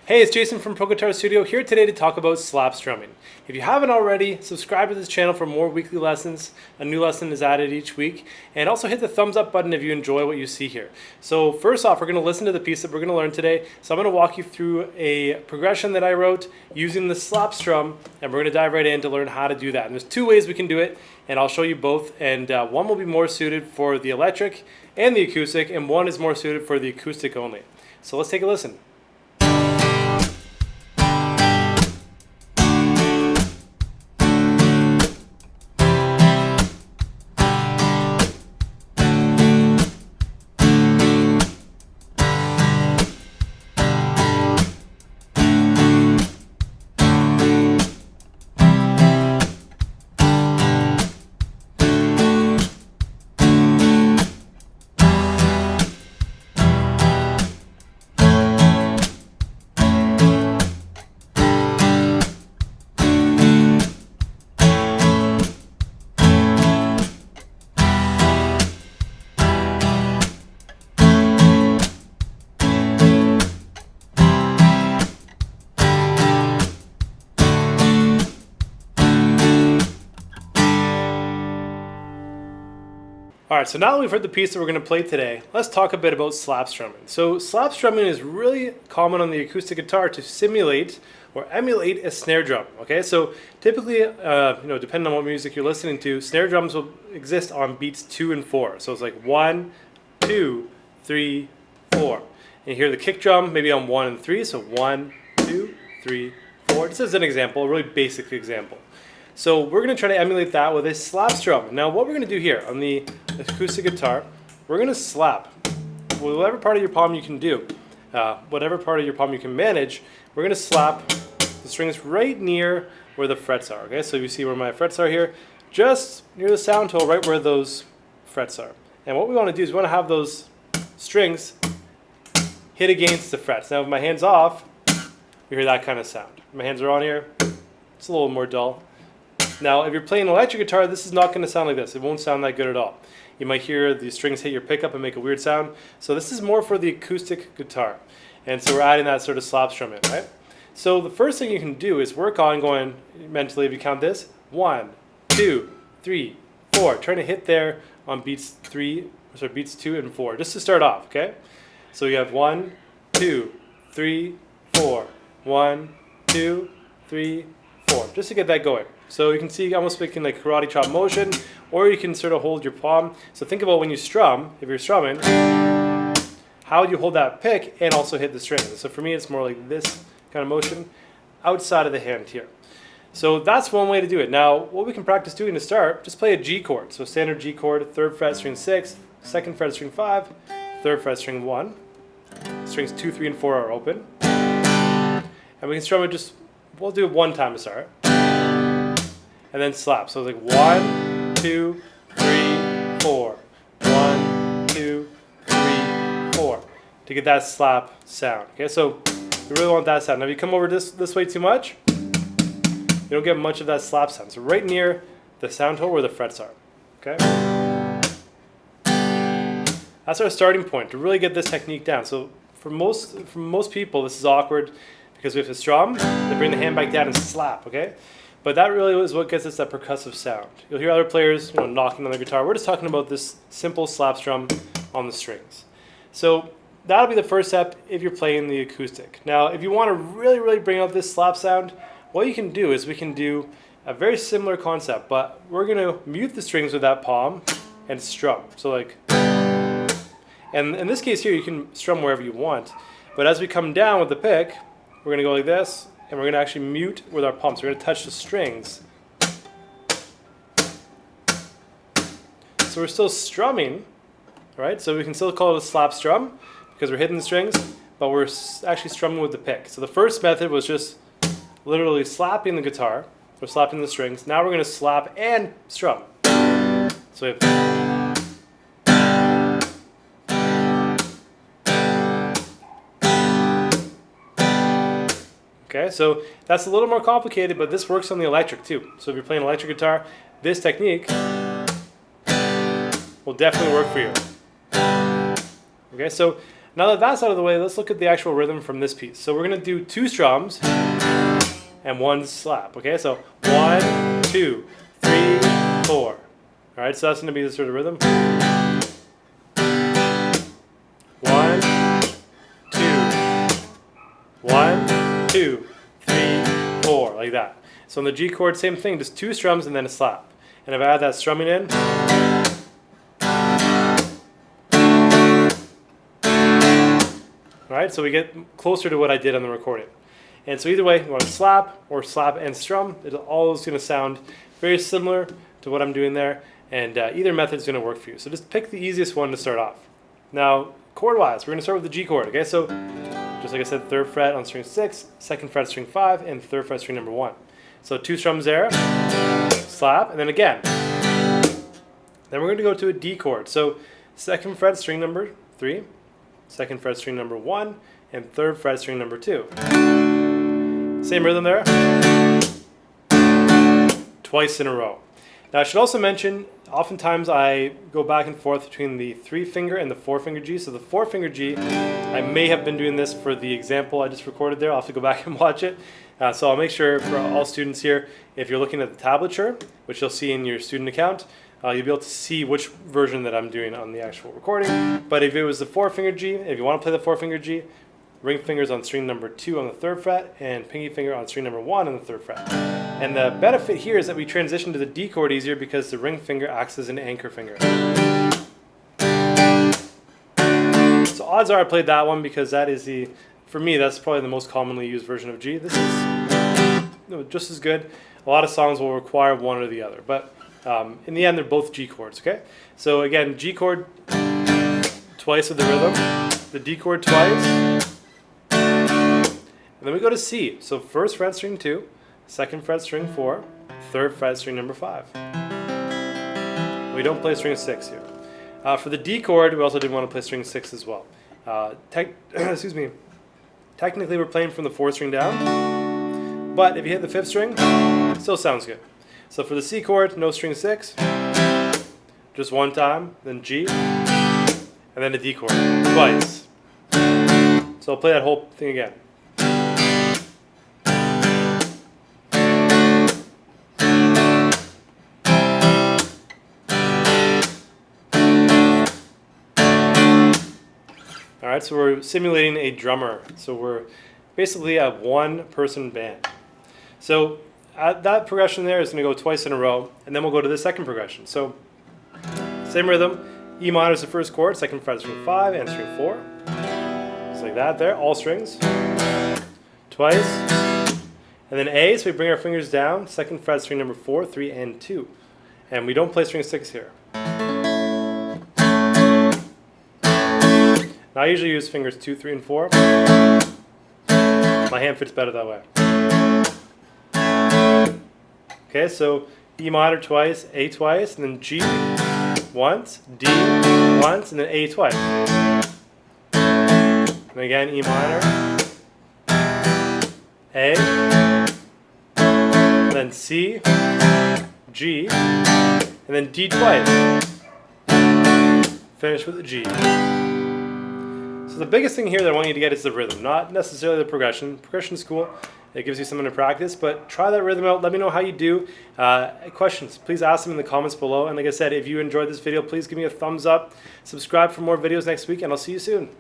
Hey, it's Jason from Pro Guitar Studio here today to talk about slap strumming. If you haven't already, subscribe to this channel for more weekly lessons. A new lesson is added each week. And also hit the thumbs up button if you enjoy what you see here. So first off, we're going to listen to the piece that we're going to learn today. So I'm going to walk you through a progression that I wrote using the slap strum, and we're going to dive right in to learn how to do that. And there's two ways we can do it, and I'll show you both. And one will be more suited for the electric and the acoustic, and one is more suited for the acoustic only. So let's take a listen. Alright, so now that we've heard the piece that we're going to play today, let's talk a bit about slap strumming. So slap strumming is really common on the acoustic guitar to simulate or emulate a snare drum. Okay, so typically, depending on what music you're listening to, snare drums will exist on beats 2 and 4. So it's like 1, 2, 3, 4. And you hear the kick drum maybe on 1 and 3, so 1, 2, 3, 4. This is an example, a really basic example. So we're going to try to emulate that with a slap strum. Now what we're going to do here on the acoustic guitar, we're going to slap with whatever part of your palm you can do, whatever part of your palm you can manage. We're going to slap the strings right near where the frets are. Okay, so you see where my frets are here, just near the sound hole, right where those frets are. And what we want to do is we want to have those strings hit against the frets. Now with my hands off, you hear that kind of sound. My hands are on here, it's a little more dull. Now, if you're playing an electric guitar, this is not going to sound like this. It won't sound that good at all. You might hear the strings hit your pickup and make a weird sound. So this is more for the acoustic guitar. And so we're adding that sort of slap strum in, right? So the first thing you can do is work on going mentally, if you count this, 1, 2, 3, 4. Trying to hit there on beats 2 and 4, just to start off, okay? So you have 1, 2, 3, 4. 1, 2, 3, 4. Just to get that going. So you can see almost making like karate chop motion, or you can sort of hold your palm. So think about when you strum, if you're strumming, how do you hold that pick and also hit the strings? So for me, it's more like this kind of motion outside of the hand here. So that's one way to do it. Now, what we can practice doing to start, just play a G chord. So standard G chord, 3rd fret, string 6, 2nd fret, string 5, 3rd fret, string 1. Strings 2, 3, and 4 are open. And we can strum it we'll do it one time to start. And then slap. So it's like 1, 2, 3, 4. 1, 2, 3, 4. To get that slap sound. Okay, so you really want that sound. Now if you come over this way too much, you don't get much of that slap sound. So right near the sound hole where the frets are. Okay? That's our starting point to really get this technique down. So for most people, this is awkward because we have to strum, then bring the hand back down and slap, okay? But that really is what gets us that percussive sound. You'll hear other players knocking on their guitar. We're just talking about this simple slap strum on the strings. So that'll be the first step if you're playing the acoustic. Now, if you want to really, really bring out this slap sound, what you can do is we can do a very similar concept, but we're going to mute the strings with that palm and strum. So like, and in this case here, you can strum wherever you want. But as we come down with the pick, we're going to go like this, and we're going to actually mute with our palms. We're going to touch the strings. So we're still strumming, right? So we can still call it a slap strum because we're hitting the strings, but we're actually strumming with the pick. So the first method was just literally slapping the guitar, or slapping the strings. Now we're going to slap and strum. So we have okay, so that's a little more complicated, but this works on the electric too. So if you're playing electric guitar, this technique will definitely work for you. Okay, so Now that that's out of the way, let's look at the actual rhythm from this piece. So we're going to do 2 strums and 1 slap. Okay, so 1, 2, 3, 4. All right, so that's going to be the sort of rhythm. 1, 2, 1, 2, 3, 4, like that. So on the G chord, same thing, just 2 strums and then a slap. And if I add that strumming in, all right, so we get closer to what I did on the recording. And so either way, you want to slap or slap and strum, it's always going to sound very similar to what I'm doing there, and either method is going to work for you. So just pick the easiest one to start off. Now, chord-wise, we're going to start with the G chord, okay? So just like I said, 3rd fret on string 6, 2nd fret string 5, and 3rd fret string number 1. So 2 strums there, slap, and then again. Then we're going to go to a D chord. So 2nd fret string number 3, 2nd fret string number 1, and 3rd fret string number 2. Same rhythm there. Twice in a row. Now I should also mention, oftentimes I go back and forth between the 3-finger and the 4-finger G. So the 4-finger G, I may have been doing this for the example I just recorded there. I'll have to go back and watch it. So I'll make sure for all students here, if you're looking at the tablature, which you'll see in your student account, you'll be able to see which version that I'm doing on the actual recording. But if it was the 4-finger G, if you want to play the 4-finger G, ring fingers on string number 2 on the 3rd fret, and pinky finger on string number 1 on the 3rd fret. And the benefit here is that we transition to the D chord easier because the ring finger acts as an anchor finger. So odds are I played that one because that is for me, that's probably the most commonly used version of G. This is just as good. A lot of songs will require one or the other, but in the end, they're both G chords, okay? So again, G chord twice with the rhythm, the D chord twice, and then we go to C. So 1st fret string 2, 2nd fret string 4, 3rd fret string number 5. We don't play string 6 here. For the D chord, we also didn't want to play string 6 as well. Excuse me. Technically, we're playing from the 4th string down, but if you hit the 5th string, it still sounds good. So for the C chord, no string 6, just 1 time, then G, and then a D chord, twice. So I'll play that whole thing again. Alright, so we're simulating a drummer. So we're basically a 1-person band. So that progression there is going to go twice in a row, and then we'll go to the second progression. So same rhythm, E minor is the 1st chord, 2nd fret string 5 and string 4. Just like that there, all strings. Twice. And then A, so we bring our fingers down, 2nd fret string number 4, 3, and 2. And we don't play string 6 here. Now I usually use fingers 2, 3, and 4. My hand fits better that way. Okay, so E minor twice, A twice, and then G once, D once, and then A twice. And again, E minor, A, and then C, G, and then D twice. Finish with a G. So the biggest thing here that I want you to get is the rhythm, not necessarily the progression. Progression's cool. It gives you something to practice, but try that rhythm out. Let me know how you do. Questions, please ask them in the comments below. And like I said, if you enjoyed this video, please give me a thumbs up. Subscribe for more videos next week, and I'll see you soon.